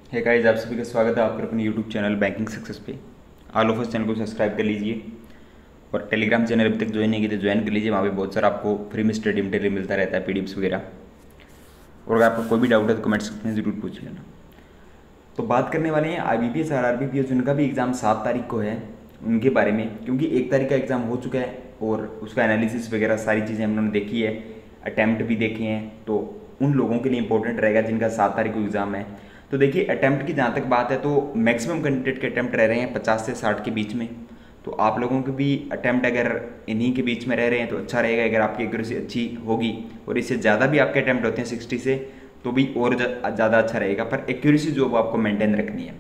है गाइस, आप सभी का स्वागत है आपके अपने यूट्यूब चैनल बैंकिंग सक्सेस पे। ऑल ऑफ अस चैनल को सब्सक्राइब कर लीजिए और टेलीग्राम चैनल अभी तक ज्वाइन नहीं किए तो ज्वाइन कर लीजिए। वहाँ पे बहुत सारा आपको फ्री में स्टडी मटेरियल मिलता रहता है, पीडीएफ्स वगैरह। और अगर आपको कोई भी डाउट है तो कमेंट सेक्शन में ज़रूर पूछ लेना। तो बात करने वाले हैं IBPS और RBPS, उनका भी एग्ज़ाम 7 तारीख को है, उनके बारे में। क्योंकि 1 तारीख का एग्ज़ाम हो चुका है और उसका एनालिसिस वगैरह सारी चीज़ें हम लोगों ने देखी है, अटैम्प्ट भी देखे हैं। तो उन लोगों के लिए इंपॉर्टेंट रहेगा जिनका 7 तारीख को एग्ज़ाम है। तो देखिए, अटैम्प्ट की जहाँ तक बात है तो मैक्सिमम कैंडिडेट के अटैम्प्ट रह रहे हैं 50 से 60 के बीच में। तो आप लोगों के भी अटैम्प्ट अगर इन्हीं के बीच में रह रहे हैं तो अच्छा रहेगा। अगर आपकी एक्यूरेसी अच्छी होगी और इससे ज़्यादा भी आपके अटैम्प्ट होते हैं 60 से, तो भी और ज़्यादा अच्छा रहेगा। पर एक्यूरेसी जो वो आपको मेंटेन रखनी है।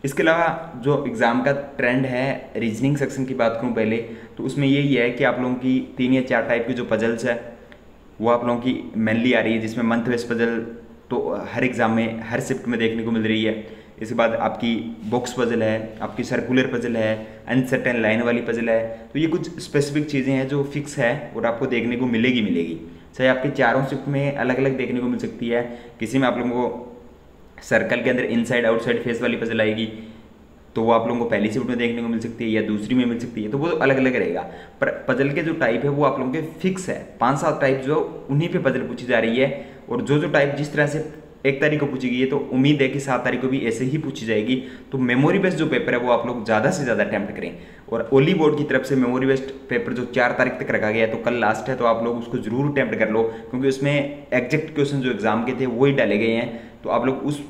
इसके अलावा जो एग्ज़ाम का ट्रेंड है, रीजनिंग सेक्शन की बात करूँ पहले, तो उसमें यही है कि आप लोगों की 3 या 4 टाइप की जो पजल्स है वो आप लोगों की मेनली आ रही है, जिसमें मंथ वेस्ट पजल तो हर एग्ज़ाम में हर शिफ्ट में देखने को मिल रही है। इसके बाद आपकी बॉक्स पजल है, आपकी सर्कुलर पजल है, अनसर्टेन लाइन वाली पजल है। तो ये कुछ स्पेसिफिक चीज़ें हैं जो फिक्स है और आपको देखने को मिलेगी। चाहे आपके चारों शिफ्ट में अलग अलग देखने को मिल सकती है। किसी में आप लोगों को सर्कल के अंदर इनसाइड आउटसाइड फेस वाली पजल आएगी, तो वो आप लोगों को पहली शिफ्ट में देखने को मिल सकती है या दूसरी में मिल सकती है। तो वो अलग अलग रहेगा। पर पजल के जो टाइप है वो आप लोगों के फिक्स है। 5-7 टाइप जो उन्हीं पे पजल पूछी जा रही है। और जो टाइप जिस तरह से 1 तारीख को पूछी गई है, तो उम्मीद है कि 7 तारीख को भी ऐसे ही पूछी जाएगी। तो मेमोरी बेस्ड जो पेपर है वो आप लोग ज़्यादा से ज़्यादा अटैम्प्ट करें। और ओली बोर्ड की तरफ से मेमोरी बेस्ड पेपर जो 4 तारीख तक रखा गया है, तो कल लास्ट है, तो आप लोग उसको जरूर अटैम्प्ट कर लो। क्योंकि उसमें एग्जैक्ट क्वेश्चन जो एग्जाम के थे वही डाले गए हैं। तो आप लोग उस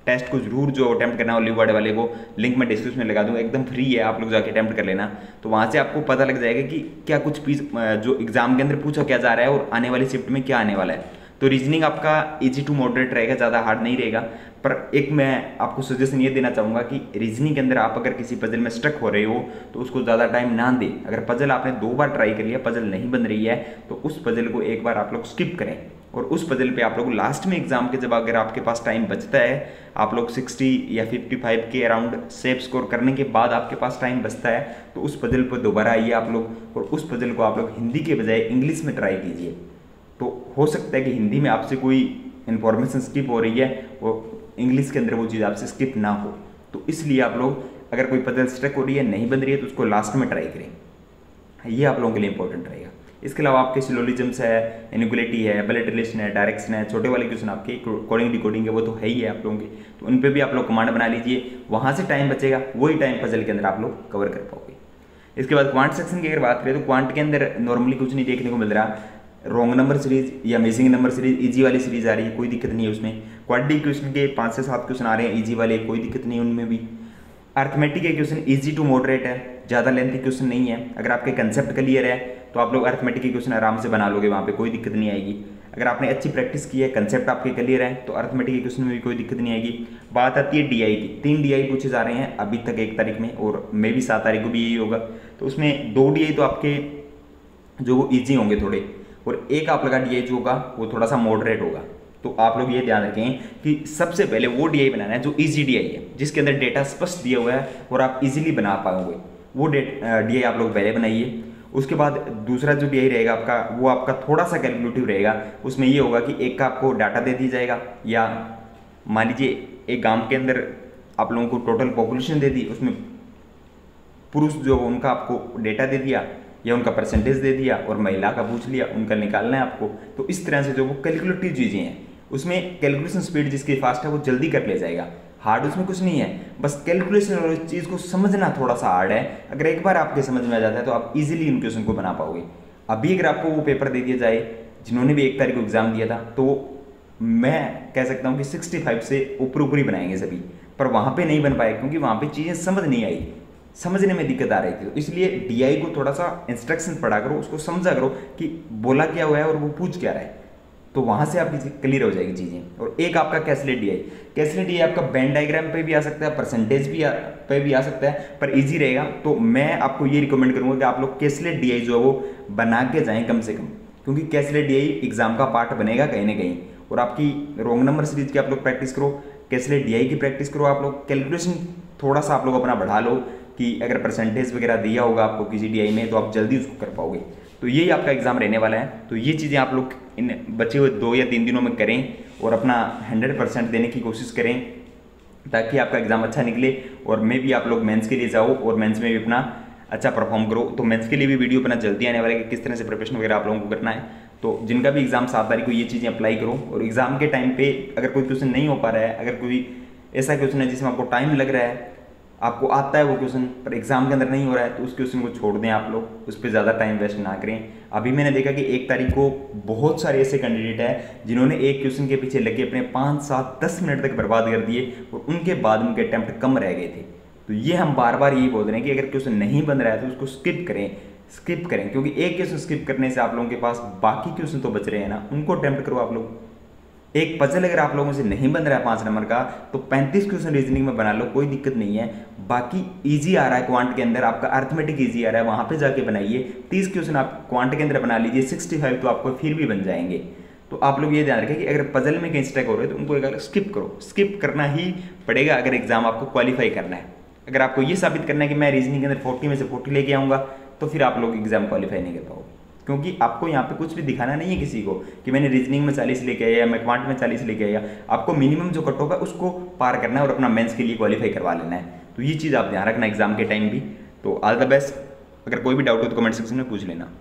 टेस्ट को जरूर जो अटैम्प्ट करना है, ओली बोर्ड वाले को लिंक मैं डिस्क्रिप्शन में लगा दूंगा, एकदम फ्री है, आप लोग जाके अटैम्प्ट कर लेना। तो वहाँ से आपको पता लग जाएगा कि क्या कुछ पीस जो एग्जाम के अंदर पूछा क्या जा रहा है और आने वाली शिफ्ट में क्या आने वाला है। तो रीजनिंग आपका इजी टू मॉडरेट रहेगा, ज़्यादा हार्ड नहीं रहेगा। पर एक मैं आपको सजेशन ये देना चाहूँगा कि रीजनिंग के अंदर आप अगर किसी पजल में स्टक हो रहे हो तो उसको ज़्यादा टाइम ना दें। अगर पजल आपने 2 बार ट्राई कर लिया, पजल नहीं बन रही है, तो उस पजल को एक बार आप लोग स्किप करें। और उस पजल पे आप लोग लास्ट में एग्जाम के जब अगर आपके पास टाइम बचता है, आप लोग 60 या 55 के अराउंड सेफ स्कोर करने के बाद आपके पास टाइम बचता है, तो उस पजल पर दोबारा आइए आप लोग और उस पजल को आप लोग हिंदी के बजाय इंग्लिश में ट्राई कीजिए। तो हो सकता है कि हिंदी में आपसे कोई इन्फॉर्मेशन स्किप हो रही है और इंग्लिश के अंदर वो चीज़ आपसे स्किप ना हो। तो इसलिए आप लोग अगर कोई पजल स्टक हो रही है, नहीं बन रही है, तो उसको लास्ट में ट्राई करें। ये आप लोगों के लिए इंपॉर्टेंट रहेगा। इसके अलावा आपके सिलोजिज्म्स है, इनइक्वालिटी है, ब्लड रिलेशन है, डायरेक्शन है, छोटे वाले क्वेश्चन आपके कोडिंग डिकोडिंग है, वो तो है ही है आप लोगों के। तो उन पर भी आप लोग कमांड बना लीजिए, वहाँ से टाइम बचेगा, वही टाइम पजल के अंदर आप लोग कवर कर पाओगे। इसके बाद क्वांट सेक्शन की अगर बात करें तो क्वांट के अंदर नॉर्मली कुछ नहीं देखने को मिल रहा। रॉन्ग नंबर सीरीज या मिसिंग नंबर सीरीज इजी वाली सीरीज आ रही है, कोई दिक्कत नहीं है उसमें। क्वाड्रेटिक क्वेश्चन के 5 से 7 क्वेश्चन आ रहे हैं इजी वाले, कोई दिक्कत नहीं है उनमें भी। अर्थमेटिक के क्वेश्चन इजी टू मॉडरेट है, ज़्यादा लेंथी क्वेश्चन नहीं है। अगर आपके कंसेप्ट क्लियर है तो आप लोग अर्थमेटिक के क्वेश्चन आराम से बना लोगे, वहाँ पे कोई दिक्कत नहीं आएगी। अगर आपने अच्छी प्रैक्टिस की है, कंसेप्ट आपके क्लियर है, तो अर्थमेटिक के क्वेश्चन में भी कोई दिक्कत नहीं आएगी। बात आती है DI की। 3 DI पूछे जा रहे हैं अभी तक 1 तारीख में, और मे भी 7 तारीख को भी यही होगा। तो उसमें 2 DI तो आपके जो वो ईजी होंगे थोड़े, और एक आप लगा DI जो होगा वो थोड़ा सा मॉडरेट होगा। तो आप लोग ये ध्यान रखें कि सबसे पहले वो DI बनाना है जो इजी DI है, जिसके अंदर डेटा स्पष्ट दिया हुआ है और आप इजीली बना पाओगे। वो DI आप लोग पहले बनाइए। उसके बाद दूसरा जो DI रहेगा आपका, वो आपका थोड़ा सा कैलकुलेटिव रहेगा। उसमें ये होगा कि एक का आपको डाटा दे दी जाएगा, या मान लीजिए एक गांव के अंदर आप लोगों को टोटल पॉपुलेशन दे दी, उसमें पुरुष जो उनका आपको डेटा दे दिया या उनका परसेंटेज दे दिया, और महिला का पूछ लिया, उनका निकालना है आपको। तो इस तरह से जो वो कैलकुलेटिव चीज़ें हैं, उसमें कैलकुलेशन स्पीड जिसकी फास्ट है वो जल्दी कर ले जाएगा। हार्ड उसमें कुछ नहीं है, बस कैलकुलेशन और इस चीज़ को समझना थोड़ा सा हार्ड है। अगर एक बार आपके समझ में आ जाता है तो आप इजीली इन क्वेश्चन को बना पाओगे। अभी अगर आपको वो पेपर दे दिया जाए जिन्होंने भी 1 तारीख को एग्जाम दिया था, तो मैं कह सकता हूँ कि 65 से ऊपर ऊपर ही बनाएंगे सभी। पर वहाँ पे नहीं बन पाए क्योंकि वहाँ पे चीज़ें समझ नहीं आई, समझने में दिक्कत आ रही थी। तो इसलिए DI को थोड़ा सा इंस्ट्रक्शन पढ़ा करो, उसको समझा करो कि बोला क्या हुआ है और वो पूछ क्या रहा है। तो वहाँ से आपकी क्लियर हो जाएगी चीज़ें। और एक आपका कैसलेट DI आपका बेन डायग्राम पे भी आ सकता है, परसेंटेज भी पे भी आ सकता है, पर इजी रहेगा। तो मैं आपको ये रिकमेंड करूँगा कि आप लोग कैसलेट DI जो है वो बना के जाएँ कम से कम, क्योंकि कैसलेट DI एग्जाम का पार्ट बनेगा कहीं ना कहीं। और आपकी रॉन्ग नंबर सीरीज की आप लोग प्रैक्टिस करो, कैसलेट DI की प्रैक्टिस करो। आप लोग कैलकुलेशन थोड़ा सा आप लोग अपना बढ़ा लो कि अगर परसेंटेज वगैरह दिया होगा आपको किसी DI में, तो आप जल्दी उसको कर पाओगे। तो यही आपका एग्जाम रहने वाला है। तो ये चीज़ें आप लोग इन बचे हुए 2 या 3 दिनों में करें और अपना 100% देने की कोशिश करें। ताकि आपका एग्जाम अच्छा निकले और मैं भी आप लोग मेंस के लिए जाओ और मेंस में भी अपना अच्छा परफॉर्म करो। तो मेंस के लिए भी वीडियो अपना जल्दी आने वाला है कि किस तरह से प्रिपरेशन वगैरह आप लोगों को करना है। तो जिनका भी एग्जाम 7 तारीख को ये चीज़ें अप्लाई करो। और एग्जाम के टाइम पे अगर कोई क्वेश्चन नहीं हो पा रहा है, अगर कोई ऐसा क्वेश्चन है जिसमें आपको टाइम लग रहा है, आपको आता है वो क्वेश्चन पर एग्जाम के अंदर नहीं हो रहा है, तो उस क्वेश्चन को छोड़ दें आप लोग, उस पर ज़्यादा टाइम वेस्ट ना करें। अभी मैंने देखा कि 1 तारीख को बहुत सारे ऐसे कैंडिडेट हैं जिन्होंने एक क्वेश्चन के पीछे लगे अपने 5, 7, 10 मिनट तक बर्बाद कर दिए और उनके बाद उनके अटैम्प्ट कम रह गए थे। तो ये हम बार बार यही बोल रहे हैं कि अगर क्वेश्चन नहीं बन रहा है तो उसको स्किप करें, क्योंकि एक क्वेश्चन स्किप करने से आप लोगों के पास बाकी क्वेश्चन तो बच रहे हैं ना, उनको अटैम्प्ट करो आप लोग। एक पजल अगर आप लोगों से नहीं बन रहा है 5 नंबर का, तो 35 क्वेश्चन रीजनिंग में बना लो, कोई दिक्कत नहीं है। बाकी इजी आ रहा है क्वांट के अंदर, आपका अर्थमेटिक इजी आ रहा है, वहां पे जाके बनाइए। 30 क्वेश्चन आप क्वांट के अंदर बना लीजिए, 65 तो आपको फिर भी बन जाएंगे। तो आप लोग ये ध्यान रखें कि अगर पजल में कहीं स्टक हो रहे तो उनको एक स्किप करो, स्किप करना ही पड़ेगा अगर एग्जाम आपको क्वालिफाई करना है। अगर आपको ये साबित करना है कि मैं रीजनिंग के अंदर 40 में से 40 लेके आऊँगा, तो फिर आप लोग एग्जाम क्वालिफाई नहीं कर पाओगे, क्योंकि आपको यहाँ पे कुछ भी दिखाना नहीं है किसी को कि मैंने रीजनिंग में 40 लेके आया या मैं क्वांट में 40 लेके आया। आपको मिनिमम जो कट होगा उसको पार करना है और अपना मेंस के लिए क्वालिफाई करवा लेना है। तो ये चीज़ आप ध्यान रखना एग्जाम के टाइम भी। तो ऑल द बेस्ट। अगर कोई भी डाउट हो तो कमेंट सेक्शन में पूछ लेना।